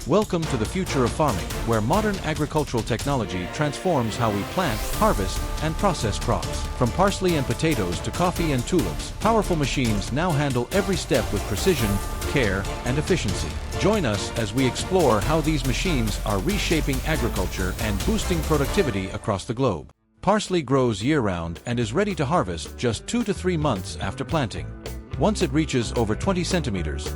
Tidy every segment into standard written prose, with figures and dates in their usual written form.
Welcome to the future of farming, where modern agricultural technology transforms how we plant, harvest, and process crops. From parsley and potatoes to coffee and tulips, powerful machines now handle every step with precision, care, and efficiency. Join us as we explore how these machines are reshaping agriculture and boosting productivity across the globe. Parsley grows year-round and is ready to harvest just 2 to 3 months after planting. Once it reaches over 20 centimeters,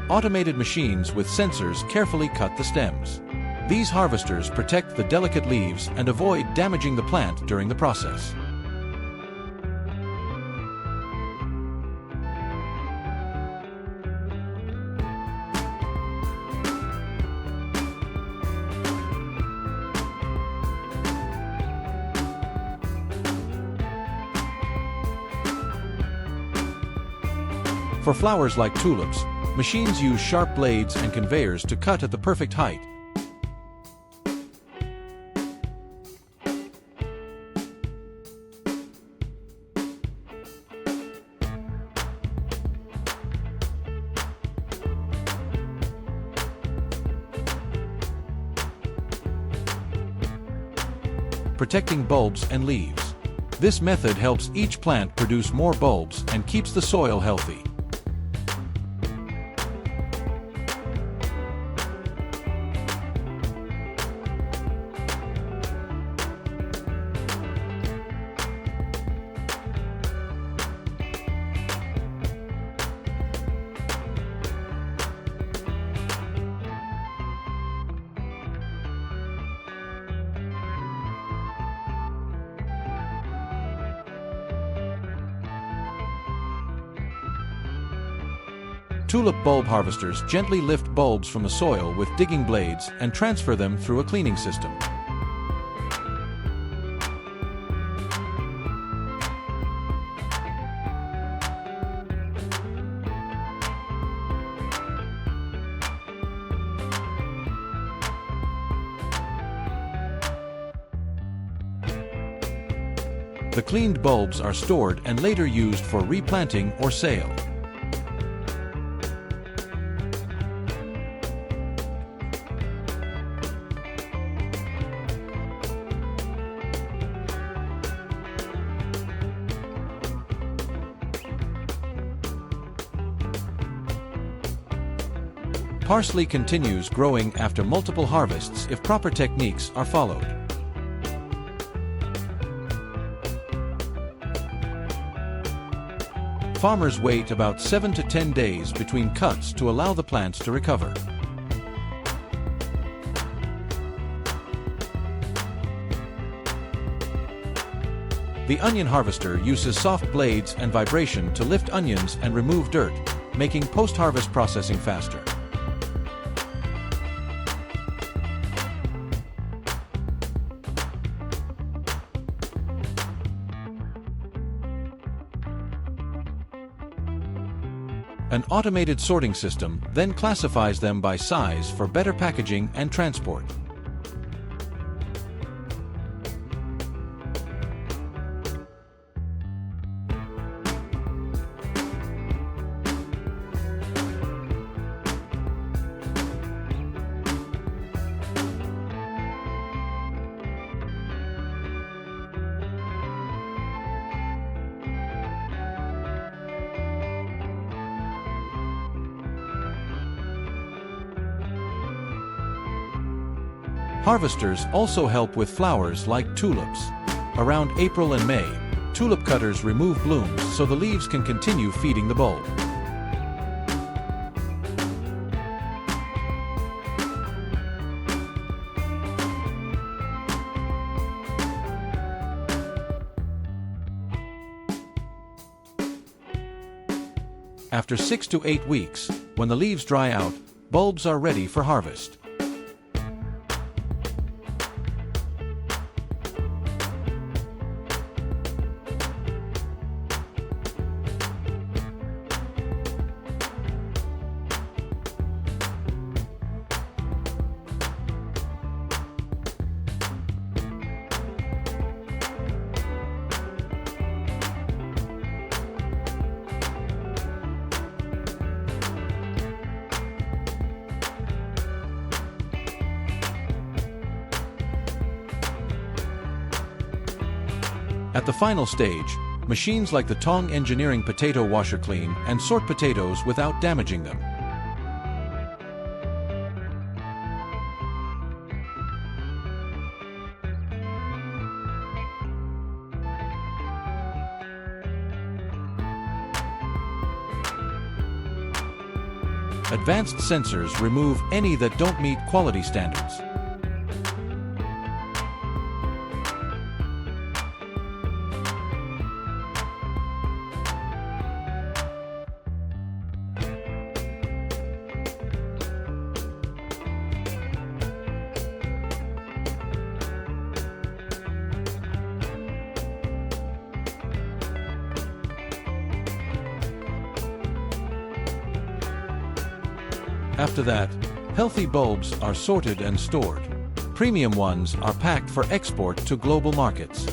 automated machines with sensors carefully cut the stems. These harvesters protect the delicate leaves and avoid damaging the plant during the process. For flowers like tulips, machines use sharp blades and conveyors to cut at the perfect height. Protecting bulbs and leaves. This method helps each plant produce more bulbs and keeps the soil healthy. Tulip bulb harvesters gently lift bulbs from the soil with digging blades and transfer them through a cleaning system. The cleaned bulbs are stored and later used for replanting or sale. Parsley continues growing after multiple harvests if proper techniques are followed. Farmers wait about 7 to 10 days between cuts to allow the plants to recover. The onion harvester uses soft blades and vibration to lift onions and remove dirt, making post-harvest processing faster. An automated sorting system then classifies them by size for better packaging and transport. Harvesters also help with flowers like tulips. Around April and May, tulip cutters remove blooms so the leaves can continue feeding the bulb. After 6 to 8 weeks, when the leaves dry out, bulbs are ready for harvest. At the final stage, machines like the Tong Engineering potato washer clean and sort potatoes without damaging them. Advanced sensors remove any that don't meet quality standards. After that, healthy bulbs are sorted and stored. Premium ones are packed for export to global markets.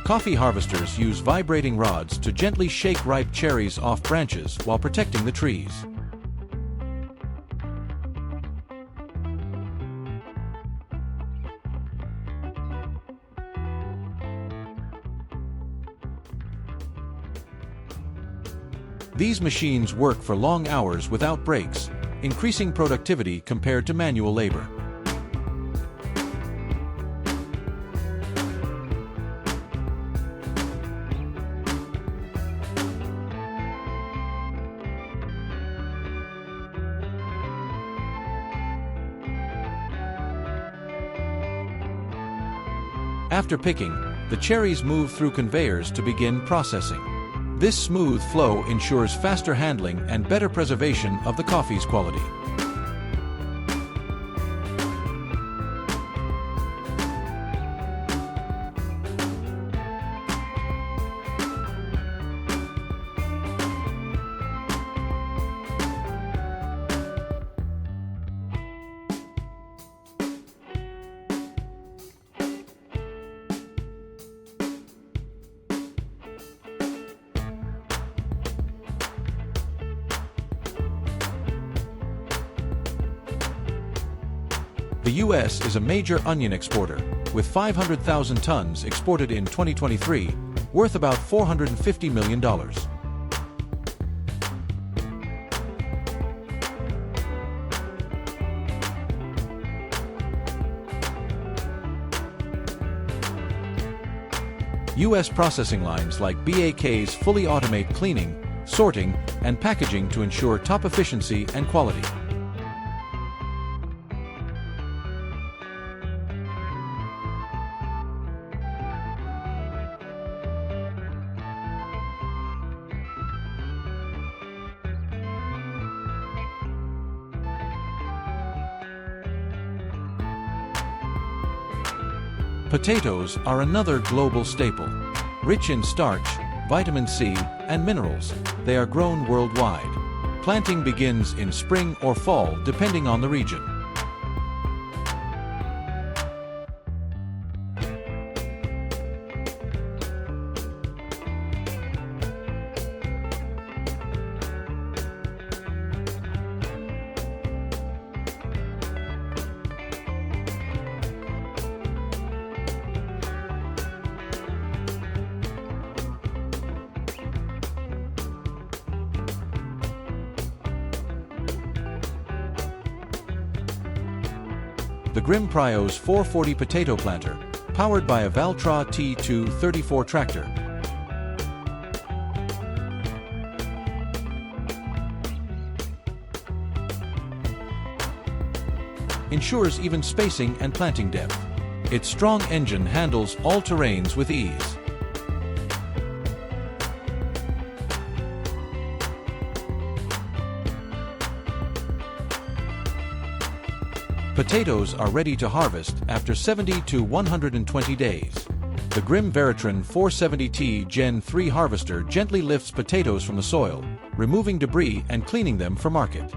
Coffee harvesters use vibrating rods to gently shake ripe cherries off branches while protecting the trees. These machines work for long hours without breaks, increasing productivity compared to manual labor. After picking, the cherries move through conveyors to begin processing. This smooth flow ensures faster handling and better preservation of the coffee's quality. The U.S. is a major onion exporter, with 500,000 tons exported in 2023, worth about $450 million. U.S. processing lines like BAK's fully automate cleaning, sorting, and packaging to ensure top efficiency and quality. Potatoes are another global staple. Rich in starch, vitamin C, and minerals, they are grown worldwide. Planting begins in spring or fall depending on the region. The Grimm Prios 440 potato planter, powered by a Valtra T2 34 tractor. Ensures even spacing and planting depth. Its strong engine handles all terrains with ease. Potatoes are ready to harvest after 70 to 120 days. The Grimm Veritran 470T Gen 3 harvester gently lifts potatoes from the soil, removing debris and cleaning them for market.